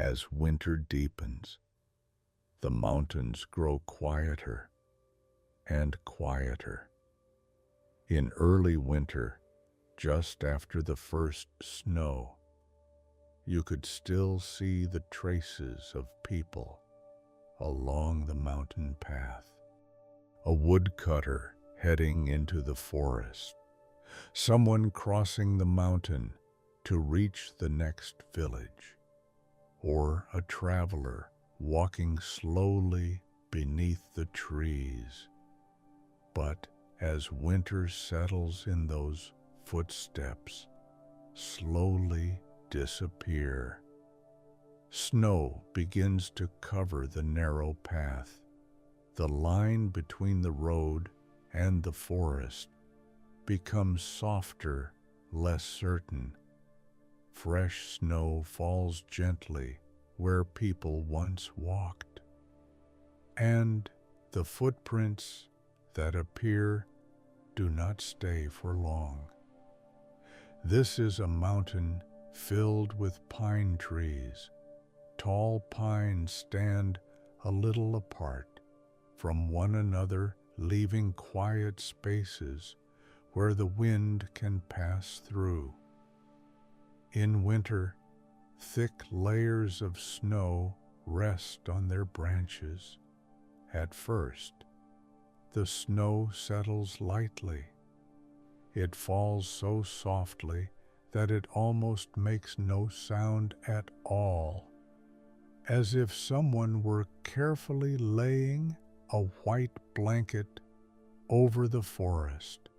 As winter deepens, the mountains grow quieter and quieter. In early winter, just after the first snow, you could still see the traces of people along the mountain path. A woodcutter heading into the forest, someone crossing the mountain to reach the next village, or a traveler walking slowly beneath the trees. But as winter settles in, those footsteps slowly disappear. Snow begins to cover the narrow path. The line between the road and the forest becomes softer, less certain. Fresh snow falls gently where people once walked, and the footprints that appear do not stay for long. This is a mountain filled with pine trees. Tall pines stand a little apart from one another, leaving quiet spaces where the wind can pass through. In winter, thick layers of snow rest on their branches. At first, the snow settles lightly. It falls so softly that it almost makes no sound at all, as if someone were carefully laying a white blanket over the forest.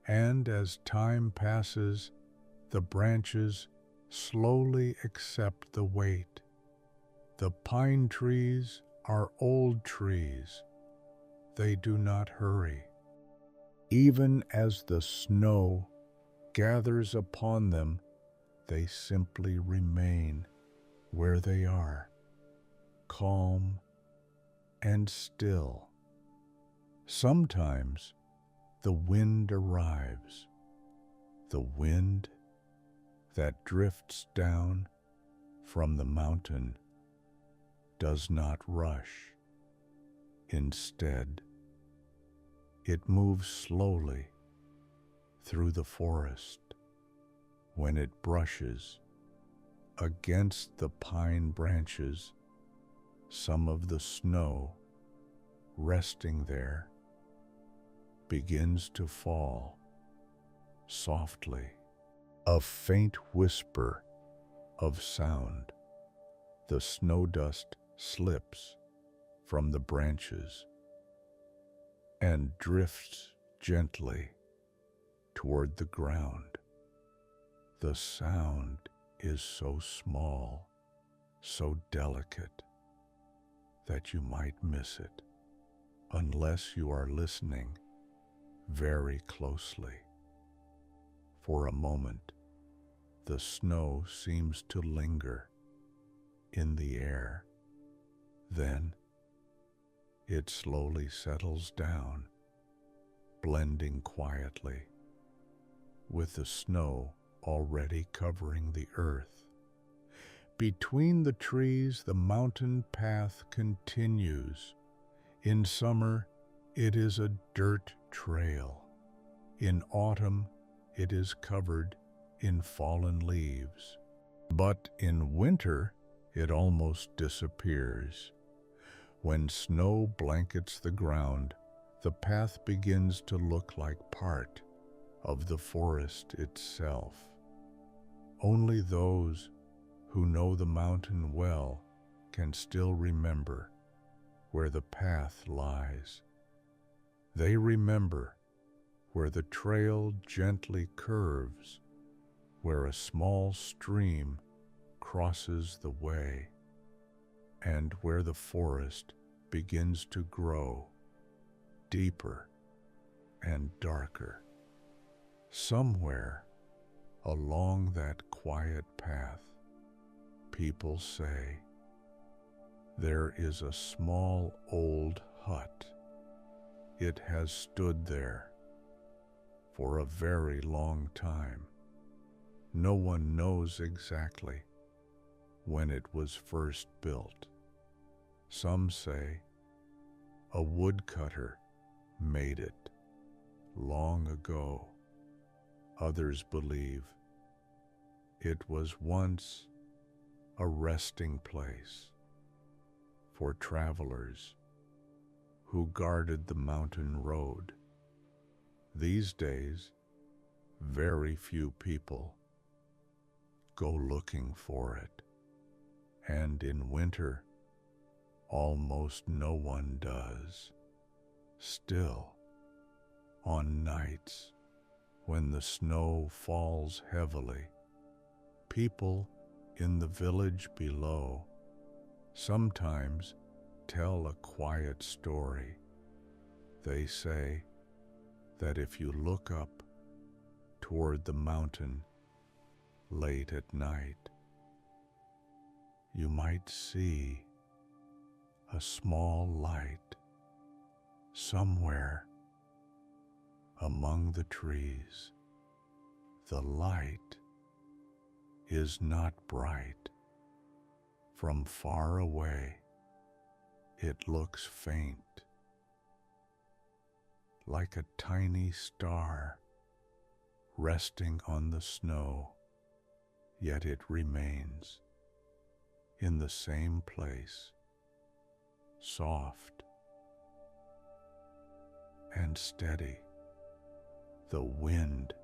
And as time passes, the branches slowly accept the weight. The pine trees are old trees. They do not hurry. Even as the snow gathers upon them, they simply remain where they are, calm and still. Sometimes the wind arrives, the wind that drifts down from the mountain does not rush. Instead, it moves slowly through the forest. When it brushes against the pine branches, some of the snow resting there begins to fall softly. A faint whisper of sound. The snow dust slips from the branches and drifts gently toward the ground. The sound is so small, so delicate, that you might miss it unless you are listening very closely. For a moment, the snow seems to linger in the air. Then it slowly settles down, blending quietly with the snow already covering the earth. Between the trees, the mountain path continues. In summer, it is a dirt trail. In autumn, it is covered in fallen leaves. But in winter, it almost disappears. When snow blankets the ground, the path begins to look like part of the forest itself. Only those who know the mountain well can still remember where the path lies. They remember where the trail gently curves, where a small stream crosses the way, and where the forest begins to grow deeper and darker. Somewhere along that quiet path, people say, there is a small old hut. It has stood there for a very long time. No one knows exactly when it was first built. Some say a woodcutter made it long ago. Others believe it was once a resting place for travelers who guarded the mountain road. These days, very few people go looking for it, and in winter, almost no one does. Still, on nights when the snow falls heavily, people in the village below sometimes tell a quiet story. They say that if you look up toward the mountain late at night, you might see a small light somewhere among the trees. The light is not bright. From far away, it looks faint, like a tiny star resting on the snow, yet it remains in the same place, soft and steady. The wind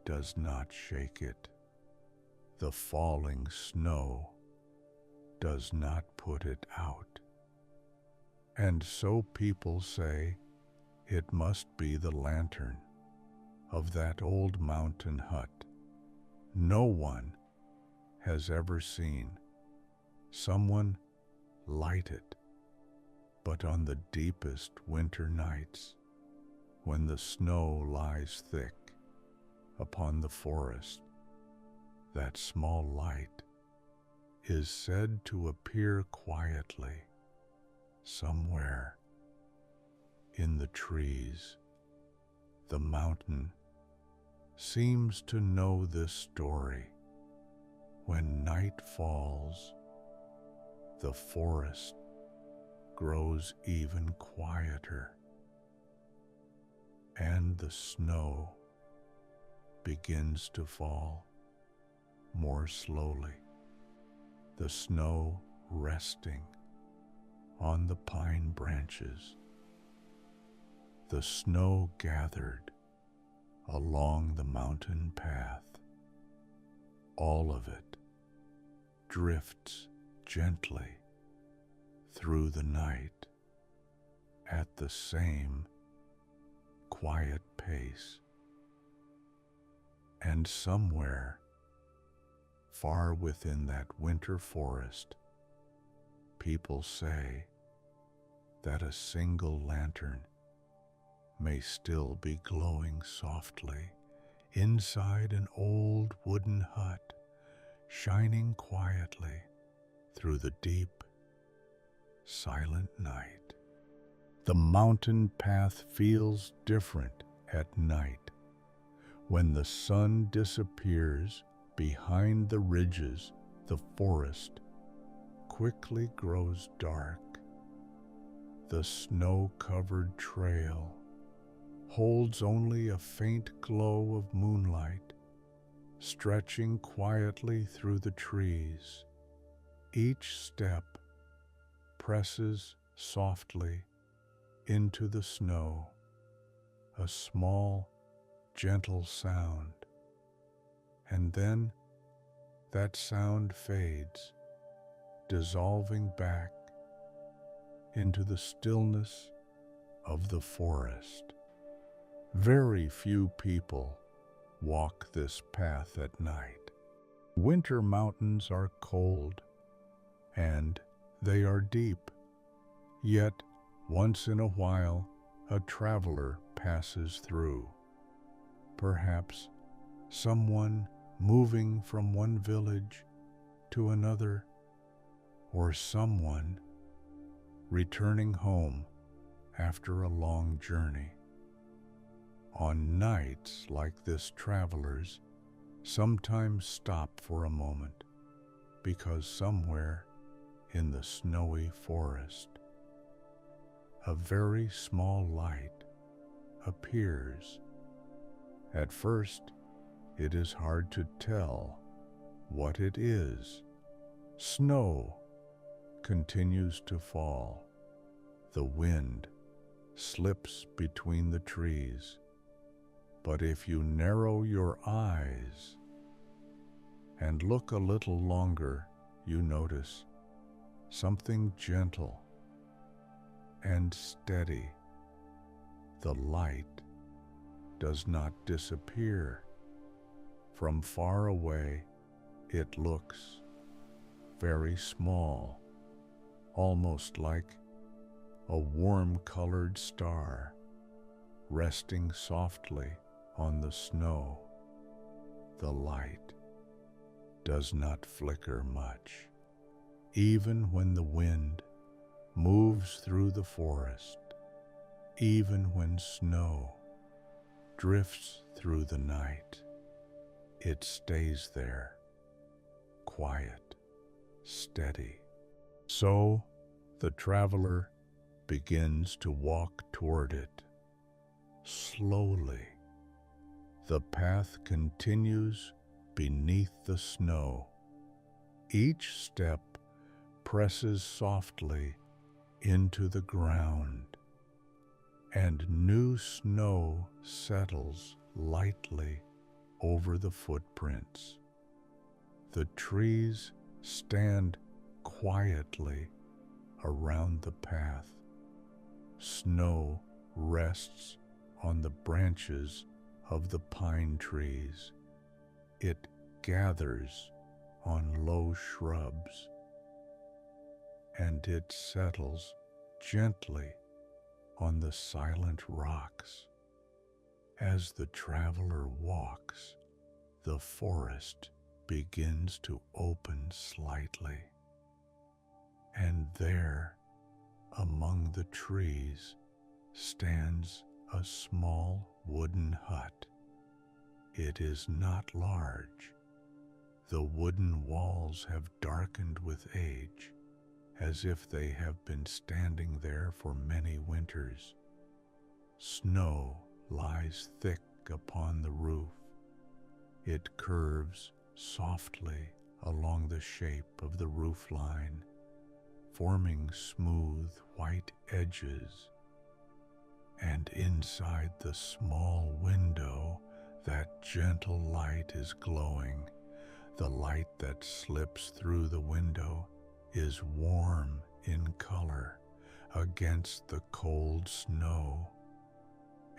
does not shake it. The falling snow does not put it out. And so people say it must be the lantern of that old mountain hut. No one has ever seen someone light it, but on the deepest winter nights, when the snow lies thick upon the forest, that small light is said to appear quietly somewhere in the trees. The mountain seems to know this story. When night falls, the forest grows even quieter, and the snow begins to fall more slowly, the snow resting on the pine branches. The snow gathered along the mountain path, all of it drifts gently through the night at the same quiet pace. And somewhere far within that winter forest, people say that a single lantern may still be glowing softly inside an old wooden hut, shining quietly through the deep, silent night. The mountain path feels different at night. When the sun disappears behind the ridges, the forest quickly grows dark. The snow-covered trail holds only a faint glow of moonlight, stretching quietly through the trees. Each step presses softly into the snow, a small, gentle sound, and then that sound fades, dissolving back into the stillness of the forest. Very few people walk this path at night. Winter mountains are cold, and they are deep, yet once in a while a traveler passes through. Perhaps someone moving from one village to another, or someone returning home after a long journey. On nights like this, travelers sometimes stop for a moment because somewhere in the snowy forest, a very small light appears. At first, it is hard to tell what it is. Snow continues to fall. The wind slips between the trees. But if you narrow your eyes and look a little longer, you notice something gentle and steady. The light does not disappear. From far away, it looks very small, almost like a warm-colored star resting softly on the snow. The light does not flicker much, even when the wind moves through the forest, even when snow drifts through the night. It stays there, quiet, steady. So the traveler begins to walk toward it. Slowly, the path continues beneath the snow. Each step presses softly into the ground, and new snow settles lightly over the footprints. The trees stand quietly around the path. Snow rests on the branches of the pine trees. It gathers on low shrubs, and it settles gently on the silent rocks. As the traveler walks, the forest begins to open slightly, and there, among the trees, stands a small wooden hut. It is not large. The wooden walls have darkened with age, as if they have been standing there for many winters. Snow lies thick upon the roof. It curves softly along the shape of the roof line, forming smooth white edges. And inside the small window, that gentle light is glowing. The light that slips through the window is warm in color against the cold snow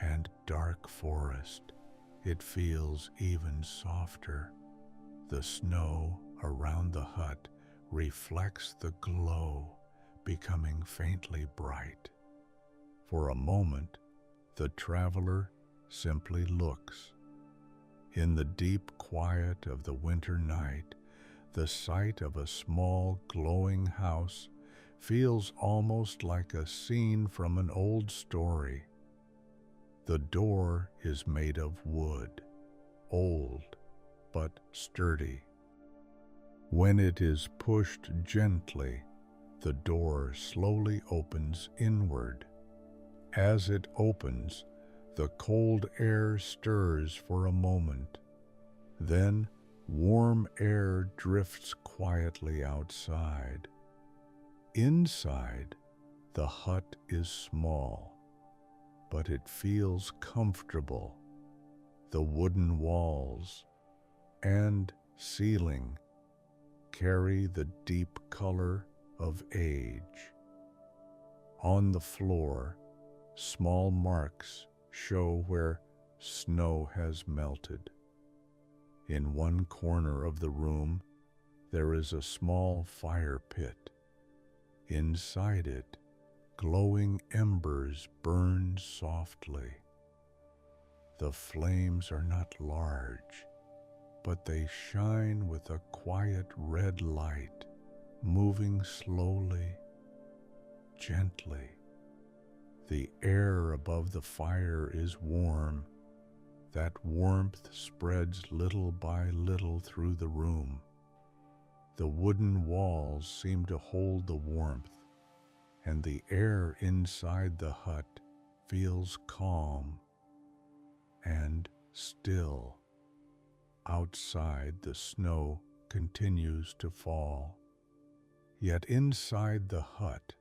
and dark forest. It feels even softer. The snow around the hut reflects the glow, becoming faintly bright. For a moment, the traveler simply looks. In the deep quiet of the winter night, the sight of a small glowing house feels almost like a scene from an old story. The door is made of wood, old but sturdy. When it is pushed gently, the door slowly opens inward. As it opens, the cold air stirs for a moment. Then warm air drifts quietly outside. Inside, the hut is small, but it feels comfortable. The wooden walls and ceiling carry the deep color of age. On the floor, small marks show where snow has melted. In one corner of the room, there is a small fire pit. Inside it, glowing embers burn softly. The flames are not large, but they shine with a quiet red light, moving slowly, gently. The air above the fire is warm. That warmth spreads little by little through the room. The wooden walls seem to hold the warmth, and the air inside the hut feels calm and still. Outside, the snow continues to fall. Yet inside the hut,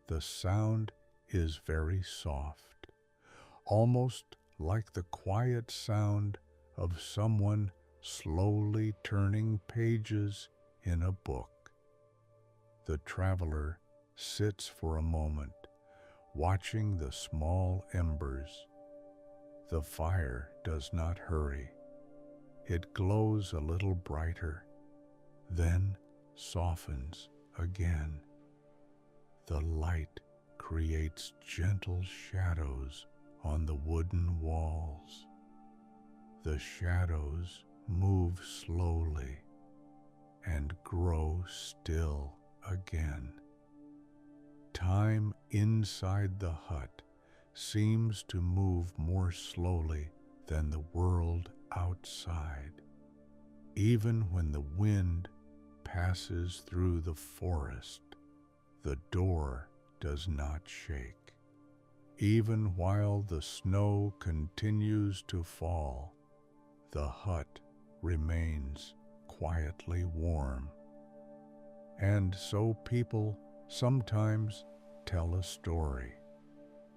the sound is very soft, almost like the quiet sound of someone slowly turning pages in a book. The traveler sits for a moment, watching the small embers. The fire does not hurry. It glows a little brighter, then softens again. The light creates gentle shadows on the wooden walls. The shadows move slowly and grow still again. Time inside the hut seems to move more slowly than the world outside. Even when the wind passes through the forest, the door does not shake. Even while the snow continues to fall, the hut remains quietly warm. And so people sometimes tell a story.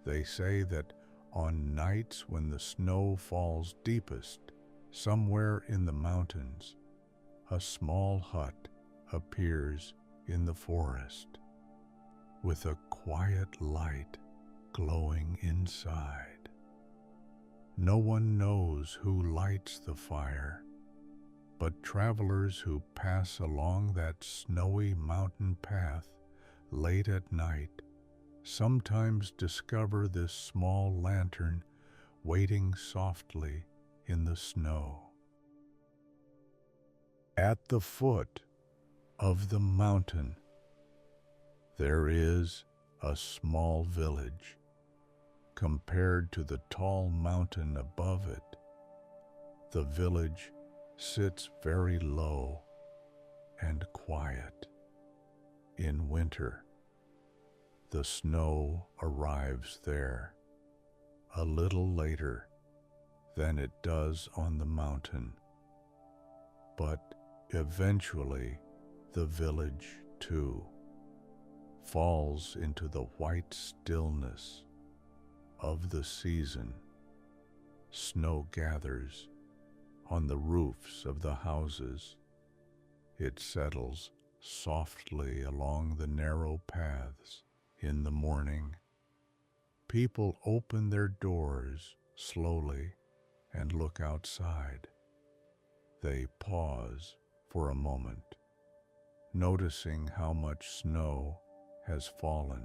They say that on nights when the snow falls deepest, somewhere in the mountains, a small hut appears in the forest, with a quiet light glowing inside. No one knows who lights the fire, but travelers who pass along that snowy mountain path late at night sometimes discover this small lantern waiting softly in the snow. At the foot of the mountain, there is a small village. Compared to the tall mountain above it, the village sits very low and quiet. In winter, the snow arrives there a little later than it does on the mountain, but eventually the village, too, falls into the white stillness of the season. Snow gathers on the roofs of the houses. It settles softly along the narrow paths in the morning. People open their doors slowly and look outside. They pause for a moment, noticing how much snow has fallen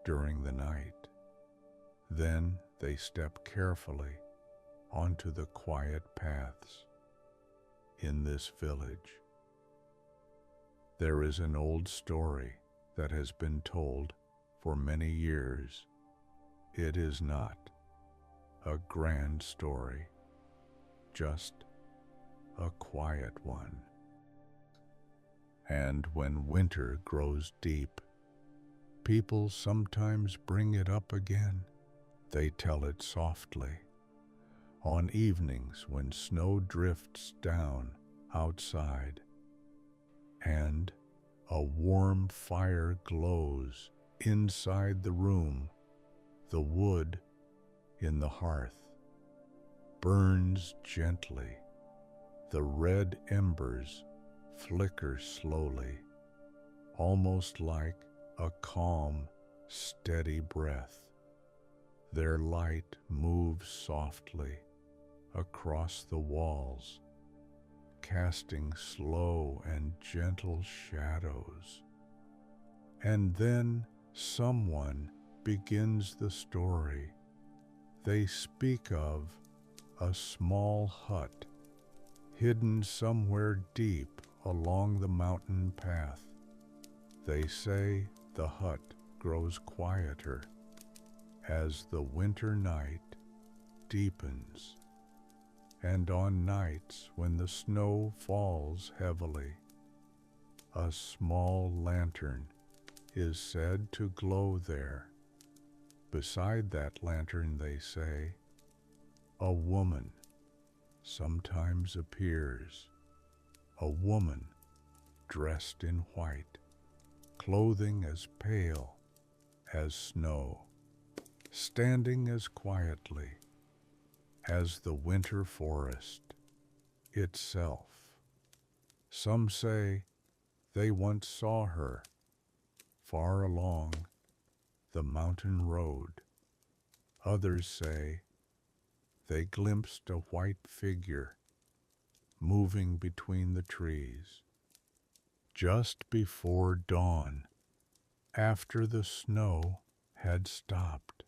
during the night. Then they step carefully onto the quiet paths. In this village, there is an old story that has been told for many years. It is not a grand story, just a quiet one. And when winter grows deep, people sometimes bring it up again. They tell it softly. On evenings when snow drifts down outside and a warm fire glows inside the room, the wood in the hearth burns gently. The red embers flicker slowly, almost like a calm, steady breath. Their light moves softly across the walls, casting slow and gentle shadows. And then someone begins the story. They speak of a small hut hidden somewhere deep along the mountain path. They say the hut grows quieter as the winter night deepens, and on nights when the snow falls heavily, A small lantern is said to glow there. Beside that lantern, they say, a woman sometimes appears, a woman dressed in white, clothing as pale as snow, standing as quietly as the winter forest itself. Some say they once saw her far along the mountain road. Others say they glimpsed a white figure moving between the trees just before dawn, after the snow had stopped.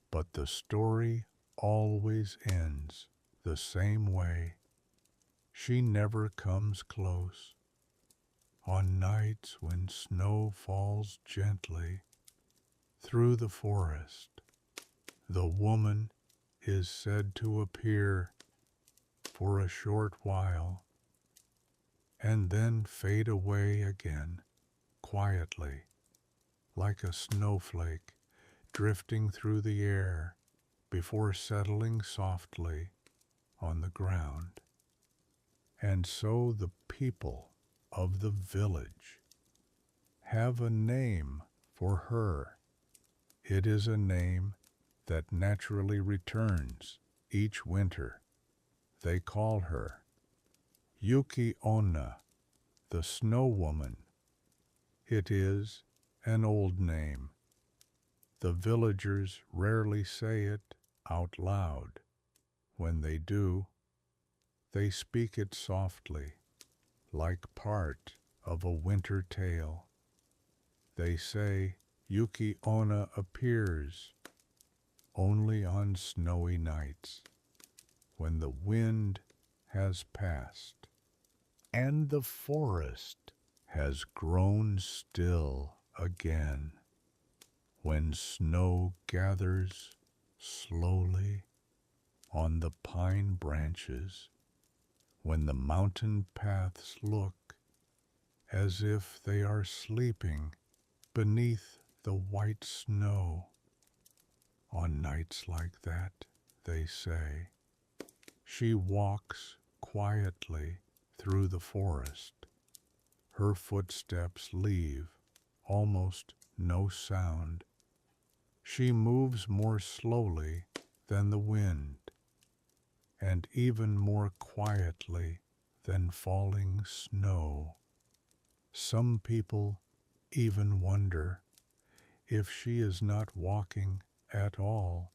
But the story always ends the same way. She never comes close. On nights when snow falls gently through the forest, the woman is said to appear for a short while and then fade away again quietly, like a snowflake drifting through the air before settling softly on the ground. And so the people of the village have a name for her. It is a name that naturally returns each winter. They call her Yuki-onna, the Snow Woman. It is an old name. The villagers rarely say it out loud. When they do, they speak it softly, like part of a winter tale. They say Yuki-onna appears only on snowy nights, when the wind has passed and the forest has grown still again, when snow gathers slowly on the pine branches, when the mountain paths look as if they are sleeping beneath the white snow. On nights like that, they say, she walks quietly through the forest. Her footsteps leave almost no sound. She moves more slowly than the wind, and even more quietly than falling snow. Some people even wonder if she is not walking at all.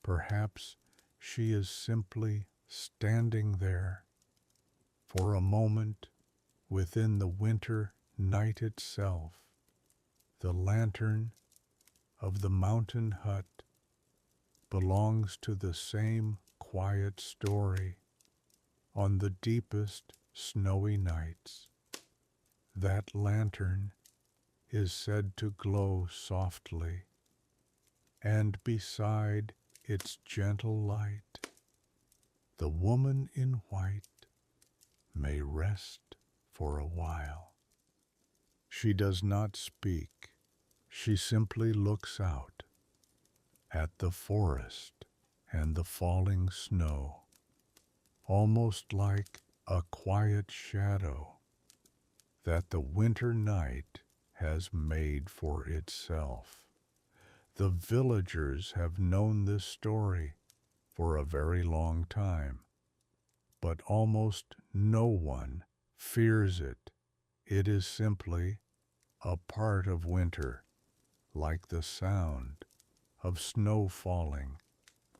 Perhaps she is simply standing there for a moment within the winter night itself. The lantern of the mountain hut belongs to the same quiet story. On the deepest snowy nights, that lantern is said to glow softly, and beside its gentle light, the woman in white may rest for a while. She does not speak. She simply looks out at the forest and the falling snow, almost like a quiet shadow that the winter night has made for itself. The villagers have known this story for a very long time, but almost no one fears it. It is simply a part of winter, like the sound of snow falling,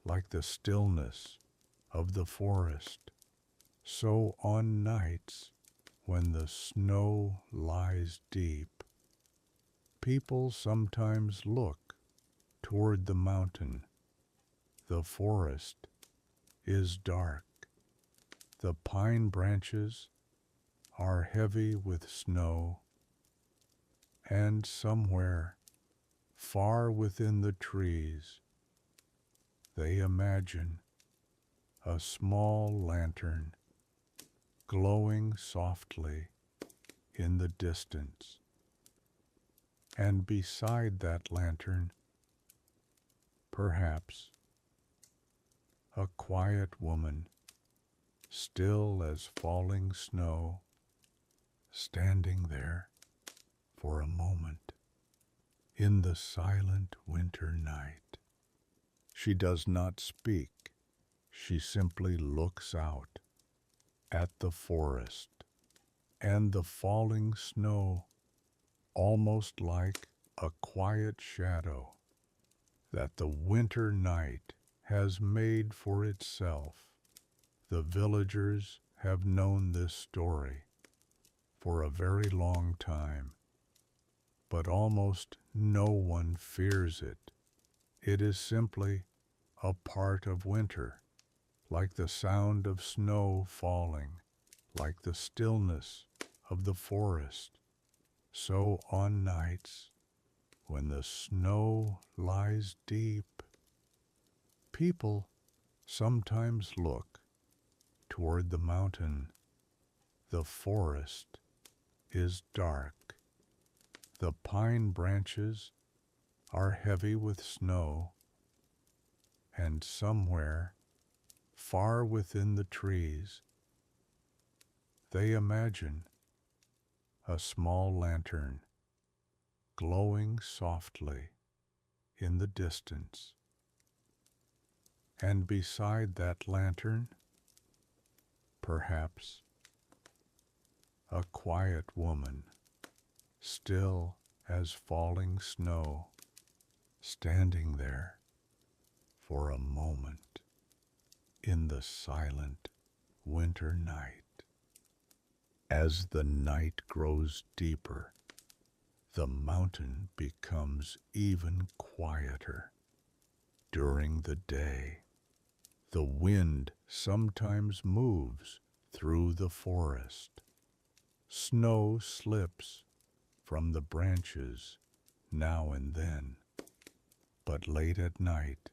like the stillness of the forest. So on nights when the snow lies deep, people sometimes look toward the mountain. The forest is dark. The pine branches are heavy with snow, and somewhere far within the trees, they imagine a small lantern glowing softly in the distance, and beside that lantern, perhaps, a quiet woman, still as falling snow, standing there for a moment in the silent winter night. She does not speak. She simply looks out at the forest and the falling snow, almost like a quiet shadow that the winter night has made for itself. The villagers have known this story for a very long time, but almost no one fears it. It is simply a part of winter, like the sound of snow falling, like the stillness of the forest. So on nights when the snow lies deep, people sometimes look toward the mountain. The forest is dark. The pine branches are heavy with snow, and somewhere far within the trees, they imagine a small lantern glowing softly in the distance. And beside that lantern, perhaps, a quiet woman, still as falling snow, standing there for a moment in the silent winter night. As the night grows deeper, the mountain becomes even quieter. During the day, the wind sometimes moves through the forest. Snow slips from the branches now and then, but late at night,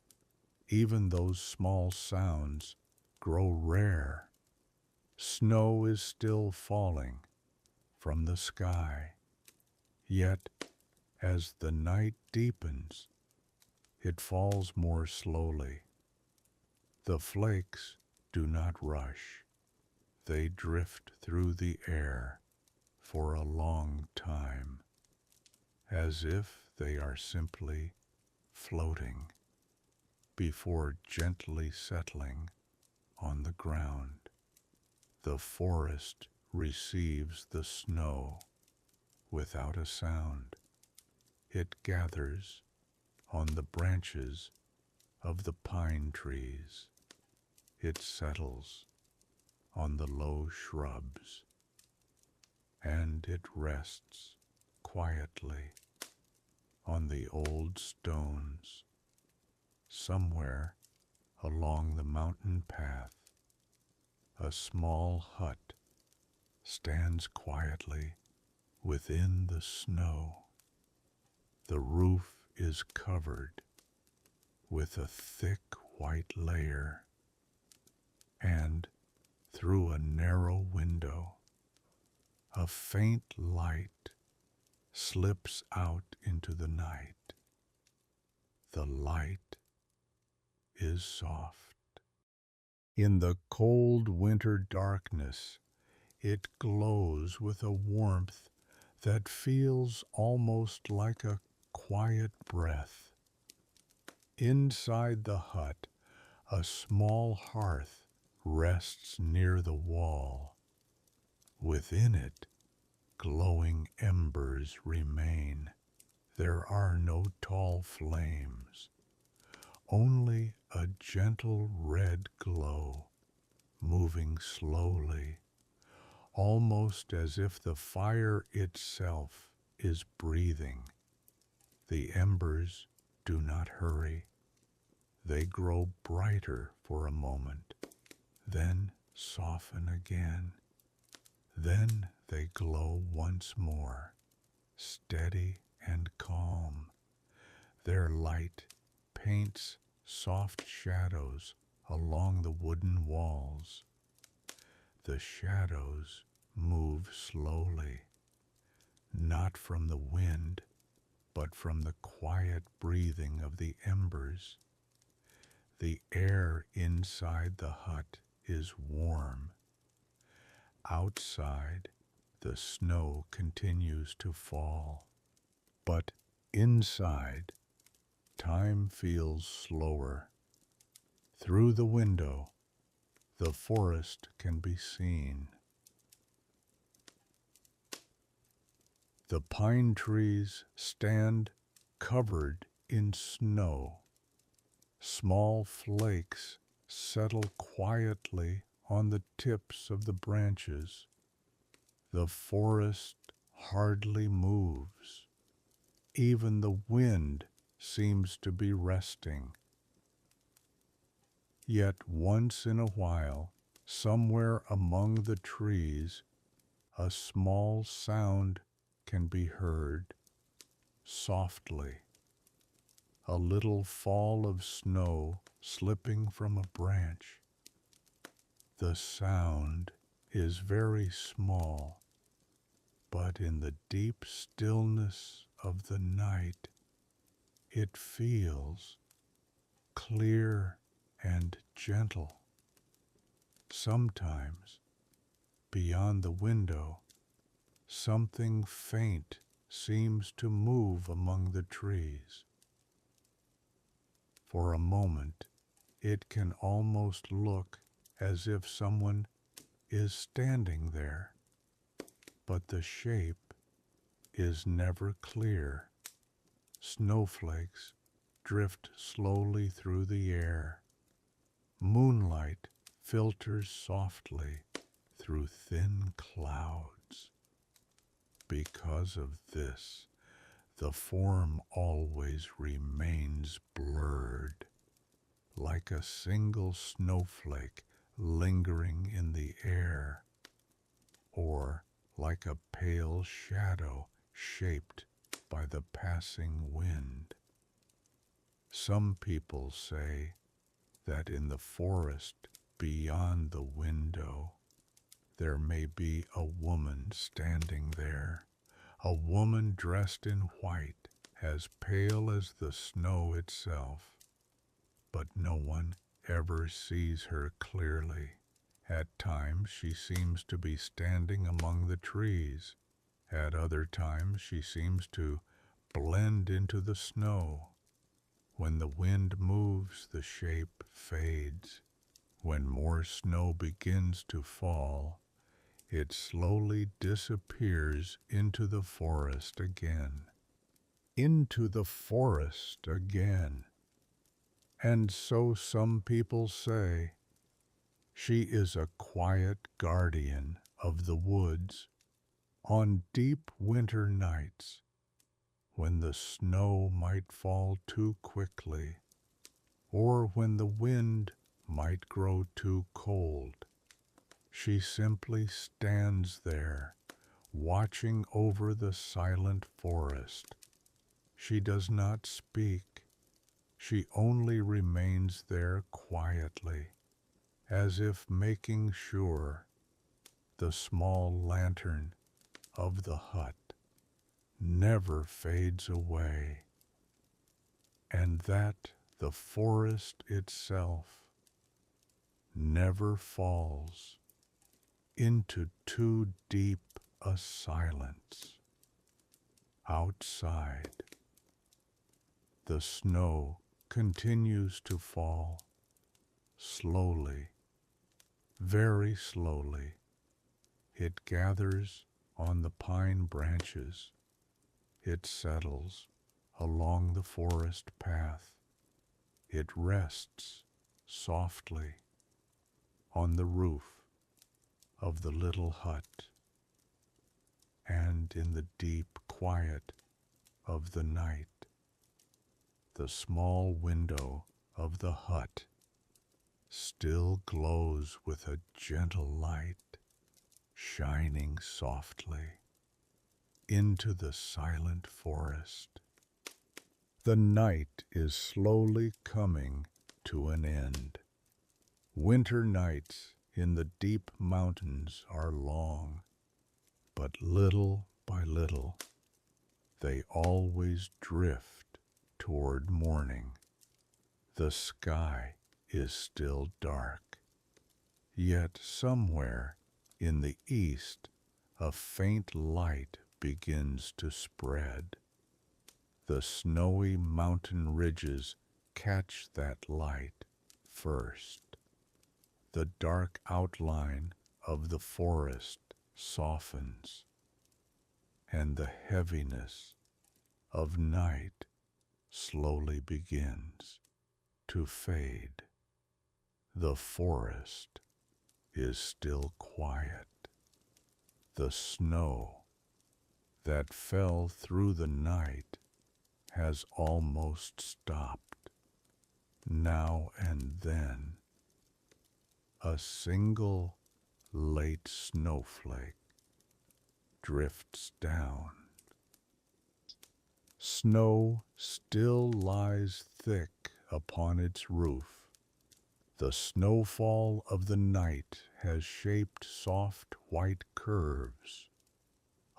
even those small sounds grow rare. Snow is still falling from the sky, yet as the night deepens, it falls more slowly. The flakes do not rush. They drift through the air for a long time, as if they are simply floating before gently settling on the ground. The forest receives the snow without a sound. It gathers on the branches of the pine trees. It settles on the low shrubs, and it rests quietly on the old stones. Somewhere along the mountain path, a small hut stands quietly within the snow. The roof is covered with a thick white layer, and through a narrow window, a faint light slips out into the night. The light is soft. In the cold winter darkness, it glows with a warmth that feels almost like a quiet breath. Inside the hut, a small hearth rests near the wall. Within it, glowing embers remain. There are no tall flames, only a gentle red glow, moving slowly, almost as if the fire itself is breathing. The embers do not hurry. They grow brighter for a moment, then soften again. Then they glow once more, steady and calm. Their light paints soft shadows along the wooden walls. The shadows move slowly, not from the wind, but from the quiet breathing of the embers. The air inside the hut is warm. Outside, the snow continues to fall. But inside, time feels slower. Through the window, the forest can be seen. The pine trees stand covered in snow. Small flakes settle quietly on the tips of the branches. The forest hardly moves. Even the wind seems to be resting. Yet once in a while, somewhere among the trees, a small sound can be heard, softly. A little fall of snow slipping from a branch. The sound is very small, but in the deep stillness of the night, it feels clear and gentle. Sometimes, beyond the window, something faint seems to move among the trees. For a moment, it can almost look as if someone is standing there, but the shape is never clear. Snowflakes drift slowly through the air. Moonlight filters softly through thin clouds. Because of this, the form always remains blurred, like a single snowflake lingering in the air, or like a pale shadow shaped by the passing wind. Some people say that in the forest beyond the window, there may be a woman standing there, a woman dressed in white, as pale as the snow itself. But no one ever sees her clearly. At times she seems to be standing among the trees. At other times she seems to blend into the snow. When the wind moves, the shape fades. When more snow begins to fall, it slowly disappears into the forest again. Into the forest again. And so some people say, she is a quiet guardian of the woods on deep winter nights when the snow might fall too quickly, or when the wind might grow too cold. She simply stands there, watching over the silent forest. She does not speak. She only remains there quietly, as if making sure the small lantern of the hut never fades away, and that the forest itself never falls into too deep a silence. Outside, the snow continues to fall, slowly, very slowly. It gathers on the pine branches. It settles along the forest path. It rests softly on the roof of the little hut. And in the deep quiet of the night, the small window of the hut still glows with a gentle light, shining softly into the silent forest. The night is slowly coming to an end. Winter nights in the deep mountains are long, but little by little, they always drift toward morning. The sky is still dark, yet somewhere in the east a faint light begins to spread. The snowy mountain ridges catch that light first. The dark outline of the forest softens, and the heaviness of night slowly begins to fade. The forest is still quiet. The snow that fell through the night has almost stopped. Now and then, a single late snowflake drifts down. Snow still lies thick upon its roof. The snowfall of the night has shaped soft white curves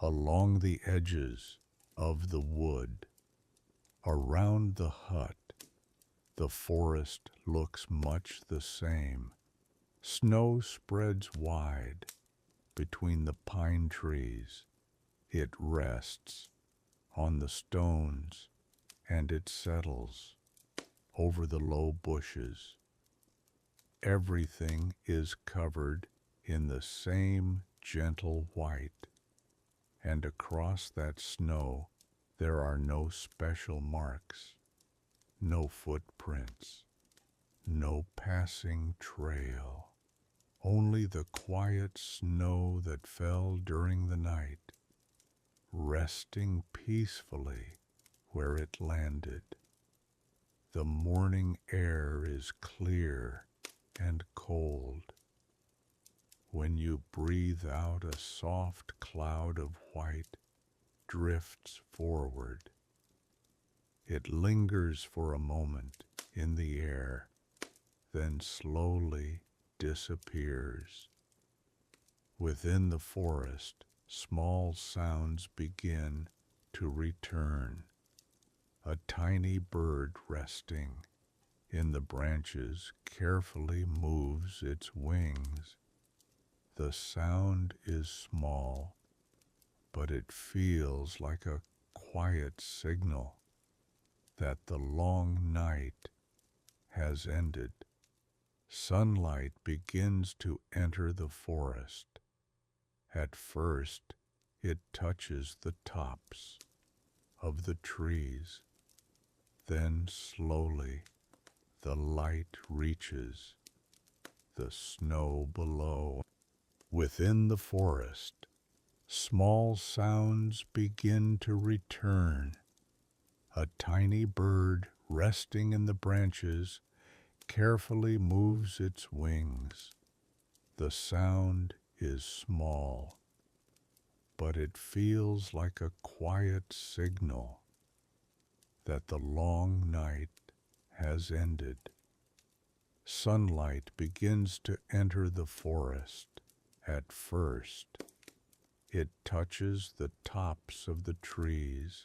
along the edges of the wood. Around the hut, the forest looks much the same. Snow spreads wide between the pine trees. It rests on the stones and it settles over the low bushes. Everything is covered in the same gentle white, and across that snow there are no special marks, no footprints, no passing trail, only the quiet snow that fell during the night, resting peacefully where it landed. The morning air is clear and cold. When you breathe out, a soft cloud of white drifts forward. It lingers for a moment in the air, then slowly disappears. Within the forest, small sounds begin to return. A tiny bird resting in the branches carefully moves its wings. The sound is small, but it feels like a quiet signal that the long night has ended. Sunlight begins to enter the forest. At first, it touches the tops of the trees. Then slowly, the light reaches the snow below. Within the forest, small sounds begin to return. A tiny bird resting in the branches carefully moves its wings. The sound is small, but it feels like a quiet signal that the long night has ended. Sunlight begins to enter the forest. At first, it touches the tops of the trees.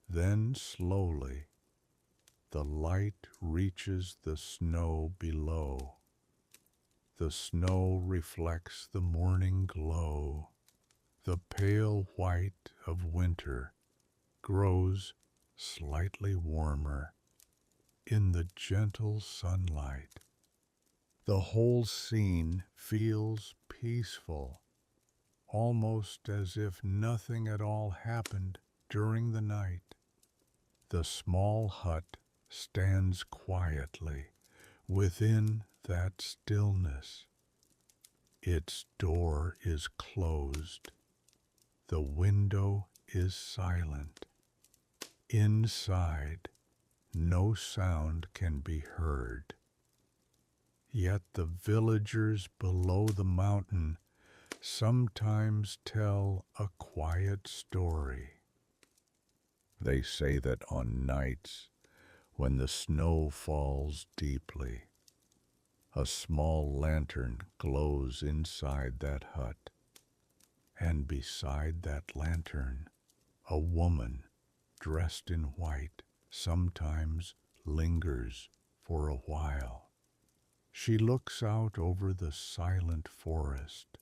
Then slowly, the light reaches the snow below. The snow reflects the morning glow. The pale white of winter grows slightly warmer in the gentle sunlight. The whole scene feels peaceful, almost as if nothing at all happened during the night. The small hut stands quietly within that stillness. Its door is closed. The window is silent. Inside, no sound can be heard. Yet the villagers below the mountain sometimes tell a quiet story. They say that on nights when the snow falls deeply, a small lantern glows inside that hut. And beside that lantern, a woman dressed in white sometimes lingers for a while. She looks out over the silent forest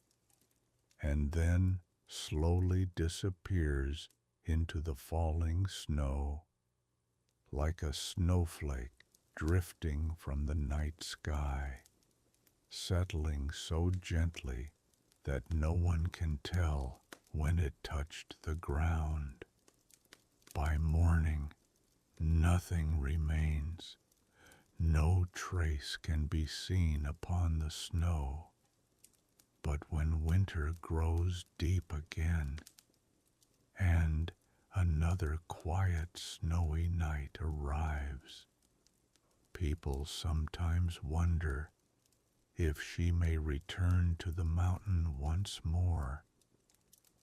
and then slowly disappears into the falling snow like a snowflake drifting from the night sky, settling so gently that no one can tell when it touched the ground. By morning, nothing remains. No trace can be seen upon the snow. But when winter grows deep again, and another quiet snowy night arrives, people sometimes wonder if she may return to the mountain once more,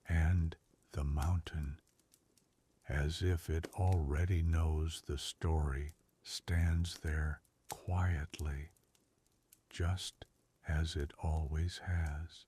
and the mountain, as if it already knows the story, stands there quietly, just as it always has.